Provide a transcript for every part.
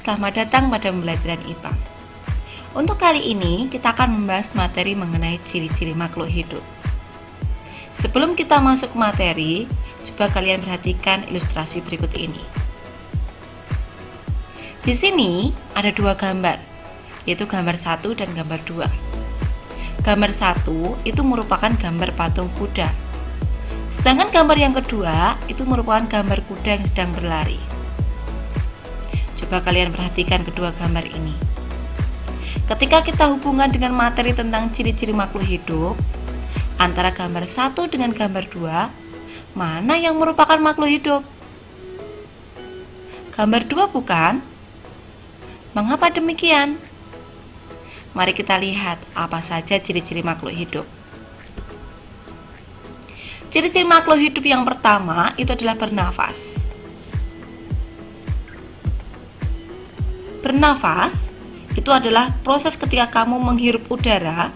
Selamat datang pada pembelajaran IPA. Untuk kali ini, kita akan membahas materi mengenai ciri-ciri makhluk hidup. Sebelum kita masuk ke materi, coba kalian perhatikan ilustrasi berikut ini. Di sini ada dua gambar, yaitu gambar 1 dan gambar 2. Gambar 1 itu merupakan gambar patung kuda. Sedangkan gambar yang kedua itu merupakan gambar kuda yang sedang berlari. Coba kalian perhatikan kedua gambar ini. Ketika kita hubungan dengan materi tentang ciri-ciri makhluk hidup, antara gambar 1 dengan gambar 2, mana yang merupakan makhluk hidup? Gambar 2 bukan? Mengapa demikian? Mari kita lihat apa saja ciri-ciri makhluk hidup. Ciri-ciri makhluk hidup yang pertama itu adalah bernafas. Bernafas itu adalah proses ketika kamu menghirup udara,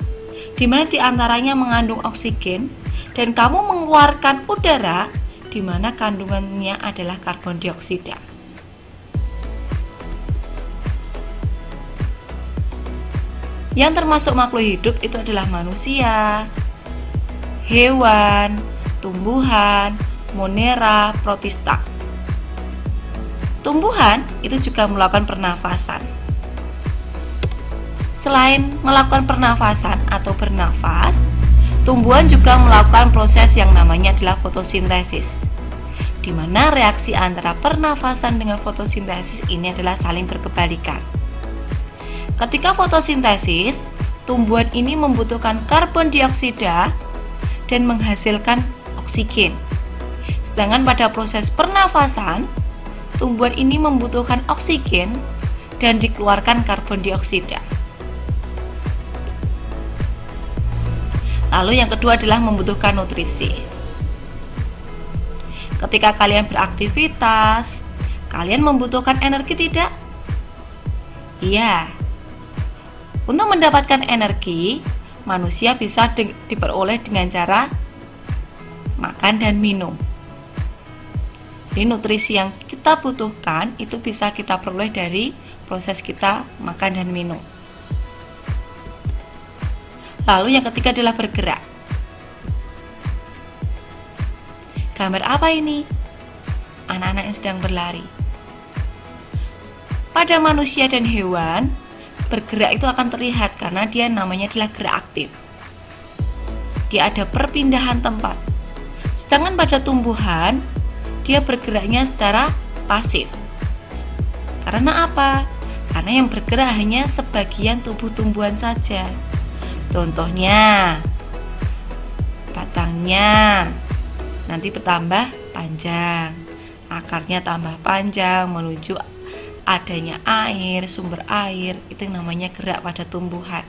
di mana diantaranya mengandung oksigen, dan kamu mengeluarkan udara, di mana kandungannya adalah karbon dioksida. Yang termasuk makhluk hidup itu adalah manusia, hewan, tumbuhan, monera, protista. Tumbuhan itu juga melakukan pernafasan. Selain melakukan pernafasan atau bernafas, tumbuhan juga melakukan proses yang namanya adalah fotosintesis, di mana reaksi antara pernafasan dengan fotosintesis ini adalah saling berkebalikan. Ketika fotosintesis, tumbuhan ini membutuhkan karbon dioksida dan menghasilkan oksigen. Sedangkan pada proses pernafasan, tumbuhan ini membutuhkan oksigen dan dikeluarkan karbon dioksida. Lalu yang kedua adalah membutuhkan nutrisi. Ketika kalian beraktivitas, kalian membutuhkan energi tidak? Iya. Untuk mendapatkan energi, manusia bisa diperoleh dengan cara makan dan minum. Jadi nutrisi yang kita butuhkan itu bisa kita peroleh dari proses kita makan dan minum. Lalu yang ketiga adalah bergerak. Gambar apa ini? Anak-anak yang sedang berlari. Pada manusia dan hewan, bergerak itu akan terlihat karena dia namanya adalah gerak aktif. Dia ada perpindahan tempat. Sedangkan pada tumbuhan, dia bergeraknya secara pasif. Karena apa? Karena yang bergerak hanya sebagian tubuh tumbuhan saja. Contohnya, batangnya nanti bertambah panjang, akarnya tambah panjang menuju adanya air, sumber air, itu yang namanya gerak pada tumbuhan.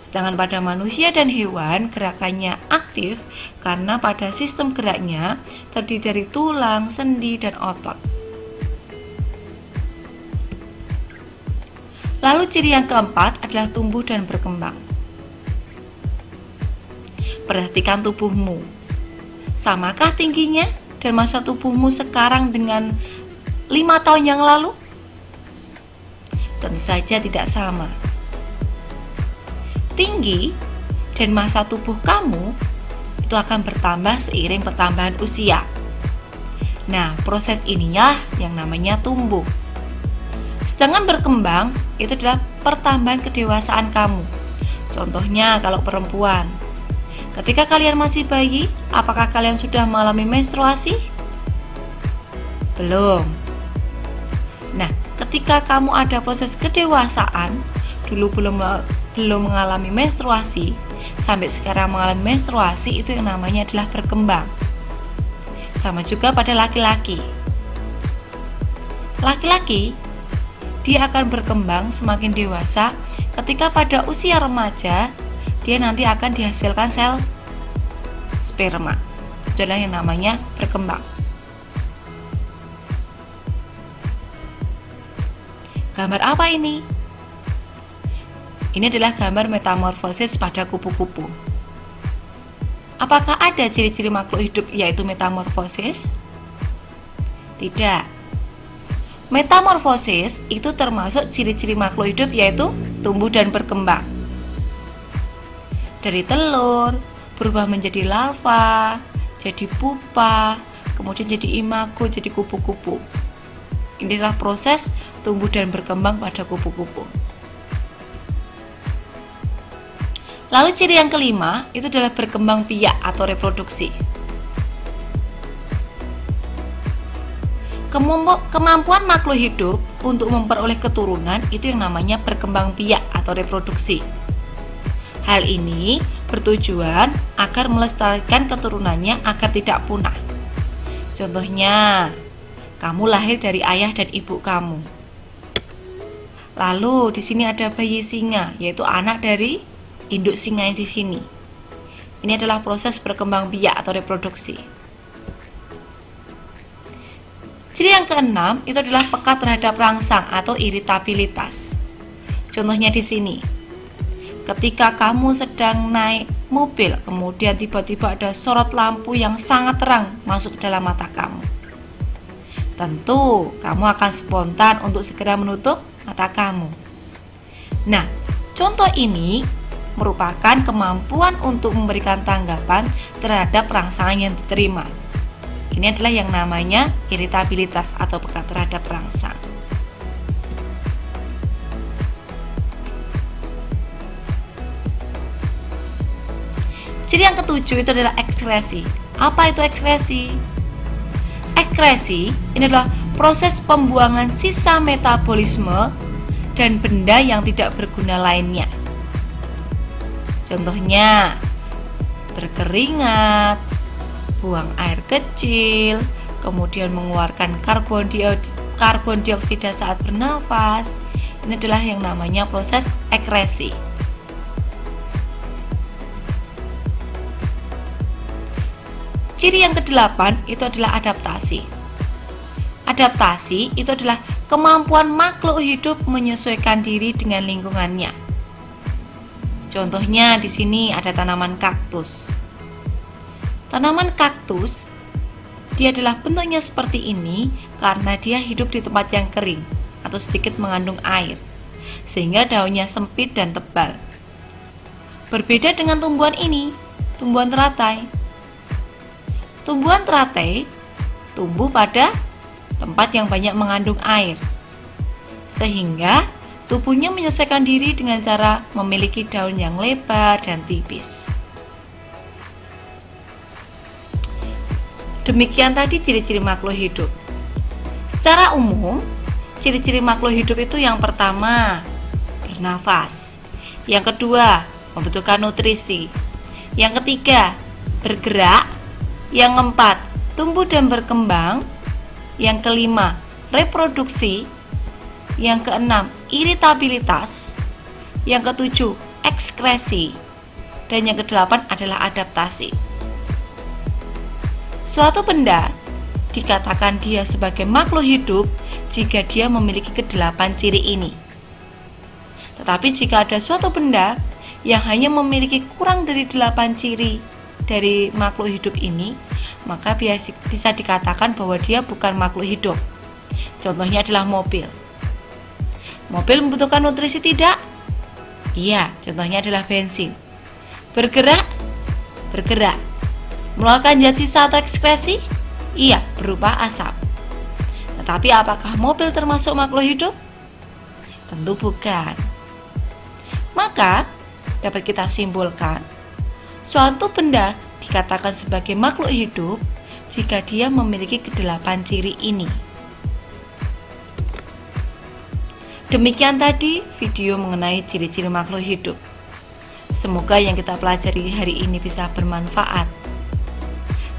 Sedangkan pada manusia dan hewan, gerakannya aktif karena pada sistem geraknya terdiri dari tulang, sendi, dan otot. Lalu ciri yang keempat adalah tumbuh dan berkembang. Perhatikan tubuhmu. Samakah tingginya dan masa tubuhmu sekarang dengan 5 tahun yang lalu? Tentu saja tidak sama. Tinggi dan masa tubuh kamu itu akan bertambah seiring pertambahan usia. Nah, proses inilah yang namanya tumbuh. Sedangkan berkembang itu adalah pertambahan kedewasaan kamu. Contohnya kalau perempuan, ketika kalian masih bayi, apakah kalian sudah mengalami menstruasi? Belum. Nah, ketika kamu ada proses kedewasaan, dulu belum mengalami menstruasi, sampai sekarang mengalami menstruasi, itu yang namanya adalah berkembang. Sama juga pada laki-laki. Laki-laki, dia akan berkembang semakin dewasa. Ketika pada usia remaja, dia nanti akan dihasilkan sel sperma. Itulah yang namanya berkembang. Gambar apa ini? Ini adalah gambar metamorfosis pada kupu-kupu. Apakah ada ciri-ciri makhluk hidup yaitu metamorfosis? Tidak. Metamorfosis itu termasuk ciri-ciri makhluk hidup, yaitu tumbuh dan berkembang. Dari telur berubah menjadi larva, jadi pupa, kemudian jadi imago, jadi kupu-kupu. Inilah proses tumbuh dan berkembang pada kupu-kupu. Lalu ciri yang kelima itu adalah berkembang biak atau reproduksi. Kemampuan makhluk hidup untuk memperoleh keturunan itu yang namanya berkembang biak atau reproduksi. Hal ini bertujuan agar melestarikan keturunannya agar tidak punah. Contohnya, kamu lahir dari ayah dan ibu kamu. Lalu di sini ada bayi singa, yaitu anak dari induk singa yang di sini. Ini adalah proses berkembang biak atau reproduksi. Ciri yang keenam itu adalah peka terhadap rangsang atau iritabilitas. Contohnya di sini. Ketika kamu sedang naik mobil, kemudian tiba-tiba ada sorot lampu yang sangat terang masuk ke dalam mata kamu. Tentu, kamu akan spontan untuk segera menutup mata kamu. Nah, contoh ini merupakan kemampuan untuk memberikan tanggapan terhadap rangsangan yang diterima. Ini adalah yang namanya iritabilitas atau peka terhadap rangsang. Ciri yang ketujuh itu adalah ekskresi. Apa itu ekskresi? Ekskresi ini adalah proses pembuangan sisa metabolisme dan benda yang tidak berguna lainnya. Contohnya, berkeringat, buang air kecil, kemudian mengeluarkan karbon dioksida saat bernafas. Ini adalah yang namanya proses ekskresi. Ciri yang kedelapan itu adalah adaptasi. Adaptasi itu adalah kemampuan makhluk hidup menyesuaikan diri dengan lingkungannya. Contohnya di sini ada tanaman kaktus. Tanaman kaktus dia adalah bentuknya seperti ini karena dia hidup di tempat yang kering atau sedikit mengandung air, sehingga daunnya sempit dan tebal. Berbeda dengan tumbuhan ini, tumbuhan teratai. Tumbuhan teratai tumbuh pada tempat yang banyak mengandung air, sehingga tubuhnya menyesuaikan diri dengan cara memiliki daun yang lebar dan tipis. Demikian tadi ciri-ciri makhluk hidup. Secara umum, ciri-ciri makhluk hidup itu yang pertama, bernafas. Yang kedua, membutuhkan nutrisi. Yang ketiga, bergerak. Yang keempat, tumbuh dan berkembang. Yang kelima, reproduksi. Yang keenam, iritabilitas. Yang ketujuh, ekskresi. Dan yang kedelapan adalah adaptasi. Suatu benda dikatakan dia sebagai makhluk hidup jika dia memiliki kedelapan ciri ini. Tetapi jika ada suatu benda yang hanya memiliki kurang dari 8 ciri dari makhluk hidup ini, maka bisa dikatakan bahwa dia bukan makhluk hidup. Contohnya adalah mobil. Mobil membutuhkan nutrisi tidak? Iya, contohnya adalah bensin. Bergerak? Bergerak. Mengeluarkan zat sisa atau ekskresi? Iya, berupa asap. Tetapi apakah mobil termasuk makhluk hidup? Tentu bukan. Maka, dapat kita simpulkan, suatu benda dikatakan sebagai makhluk hidup jika dia memiliki kedelapan ciri ini. Demikian tadi video mengenai ciri-ciri makhluk hidup. Semoga yang kita pelajari hari ini bisa bermanfaat.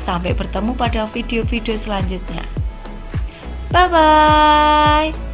Sampai bertemu pada video-video selanjutnya. Bye-bye.